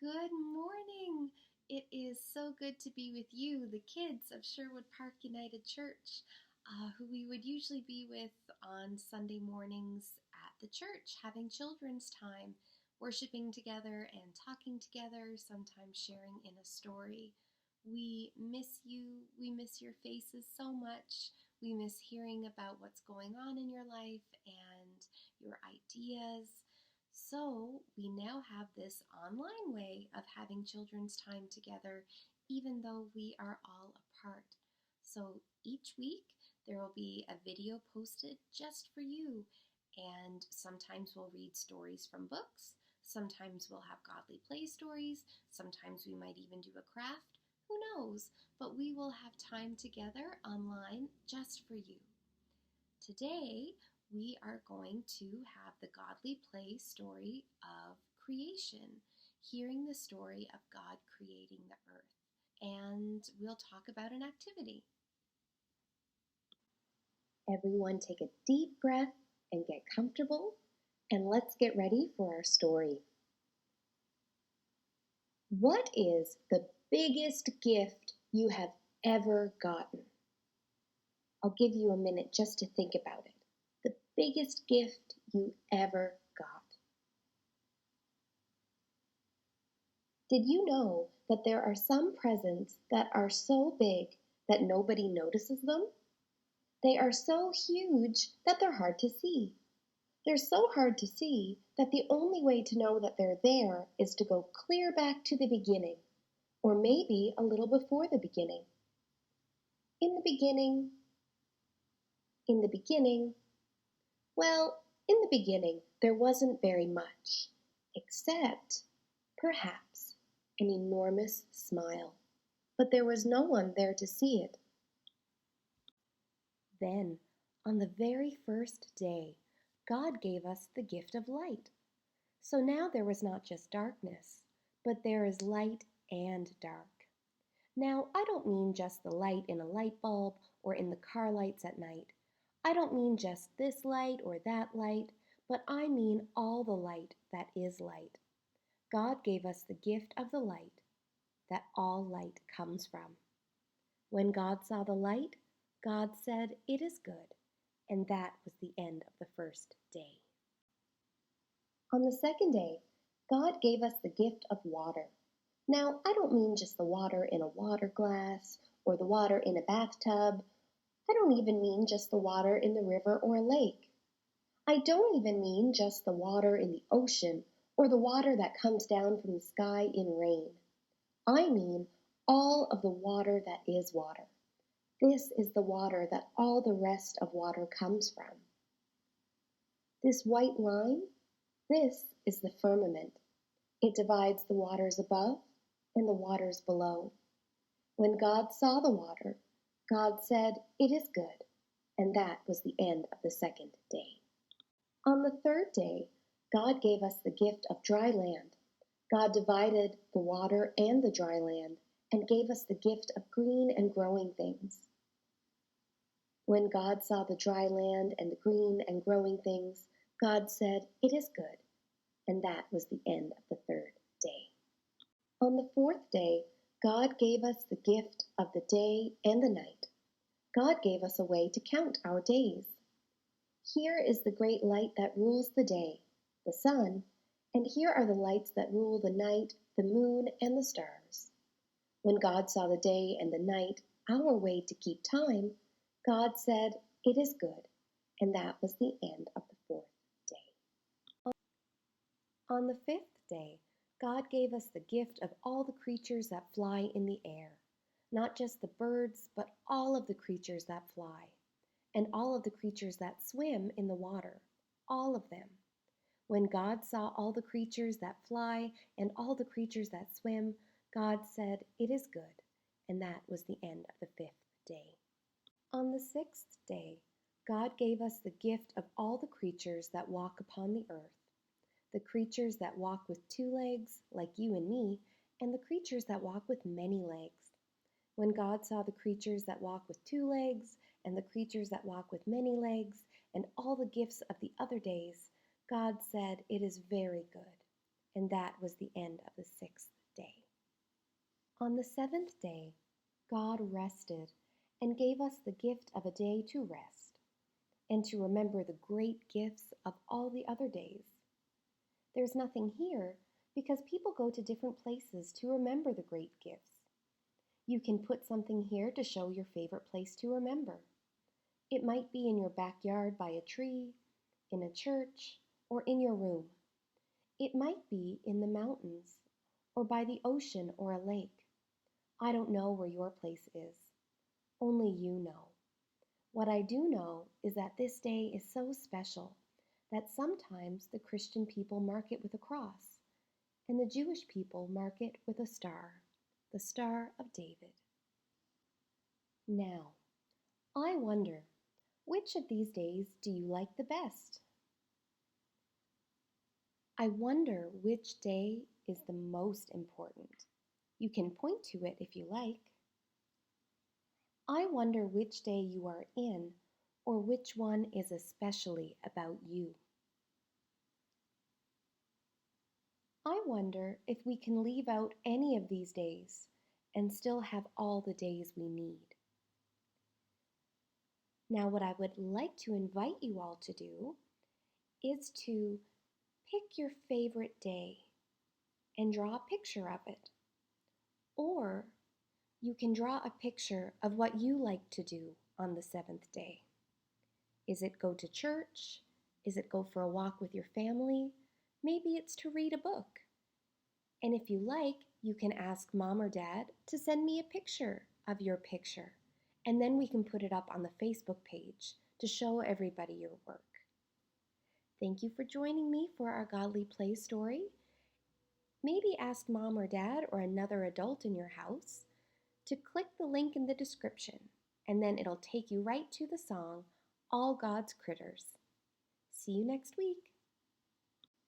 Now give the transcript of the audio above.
Good morning. It is so good to be with you, the kids of Sherwood Park United Church, who we would usually be with on Sunday mornings at the church, having children's time, worshiping together and talking together, sometimes sharing in a story. We miss you. We miss your faces so much. We miss hearing about what's going on in your life and your ideas. So, we now have this online way of having children's time together, even though we are all apart. So, each week there will be a video posted just for you, and sometimes we'll read stories from books, sometimes we'll have godly play stories, sometimes we might even do a craft. Who knows? But we will have time together online just for you. Today, we are going to have the godly play story of creation, hearing the story of God creating the earth. And we'll talk about an activity. Everyone take a deep breath and get comfortable, and let's get ready for our story. What is the biggest gift you have ever gotten? I'll give you a minute just to think about it. The biggest gift you ever got. Did you know that there are some presents that are so big that nobody notices them? They are so huge that they're hard to see. They're so hard to see that the only way to know that they're there is to go clear back to the beginning, or maybe a little before the beginning. In the beginning, well, in the beginning there wasn't very much, except, perhaps, an enormous smile. But there was no one there to see it. Then, on the very first day, God gave us the gift of light. So now there was not just darkness, but there is light and dark. Now, I don't mean just the light in a light bulb or in the car lights at night. I don't mean just this light or that light, but I mean all the light that is light. God gave us the gift of the light that all light comes from. When God saw the light, God said, "It is good," and that was the end of the first day. On the second day, God gave us the gift of water. Now, I don't mean just the water in a water glass or the water in a bathtub. I don't even mean just the water in the river or a lake. I don't even mean just the water in the ocean or the water that comes down from the sky in rain. I mean all of the water that is water. This is the water that all the rest of water comes from. This white line, this is the firmament. It divides the waters above and the waters below. When God saw the water, God said, "It is good," and that was the end of the second day. On the third day, God gave us the gift of dry land. God divided the water and the dry land and gave us the gift of green and growing things. When God saw the dry land and the green and growing things, God said, "It is good," and that was the end of the third day. On the fourth day, God gave us the gift of the day and the night. God gave us a way to count our days. Here is the great light that rules the day, the sun, and here are the lights that rule the night, the moon, and the stars. When God saw the day and the night, our way to keep time, God said, "It is good," and that was the end of the fourth day. On the fifth day, God gave us the gift of all the creatures that fly in the air, not just the birds, but all of the creatures that fly, and all of the creatures that swim in the water, all of them. When God saw all the creatures that fly and all the creatures that swim, God said, "It is good," and that was the end of the fifth day. On the sixth day, God gave us the gift of all the creatures that walk upon the earth, the creatures that walk with 2 legs, like you and me, and the creatures that walk with many legs. When God saw the creatures that walk with 2 legs, and the creatures that walk with many legs, and all the gifts of the other days, God said, "It is very good," and that was the end of the 6th day. On the 7th day, God rested and gave us the gift of a day to rest and to remember the great gifts of all the other days. There's nothing here because people go to different places to remember the great gifts. You can put something here to show your favorite place to remember. It might be in your backyard by a tree, in a church, or in your room. It might be in the mountains, or by the ocean or a lake. I don't know where your place is. Only you know. What I do know is that this day is so special that sometimes the Christian people mark it with a cross, and the Jewish people mark it with a star, the Star of David. Now, I wonder, which of these days do you like the best? I wonder which day is the most important. You can point to it if you like. I wonder which day you are in, or which one is especially about you. I wonder if we can leave out any of these days and still have all the days we need. Now, what I would like to invite you all to do is to pick your favorite day and draw a picture of it. Or you can draw a picture of what you like to do on the 7th day. Is it go to church? Is it go for a walk with your family? Maybe it's to read a book. And if you like, you can ask Mom or Dad to send me a picture of your picture, and then we can put it up on the Facebook page to show everybody your work. Thank you for joining me for our Godly Play story. Maybe ask Mom or Dad or another adult in your house to click the link in the description, and then it'll take you right to the song, All God's Critters. See you next week.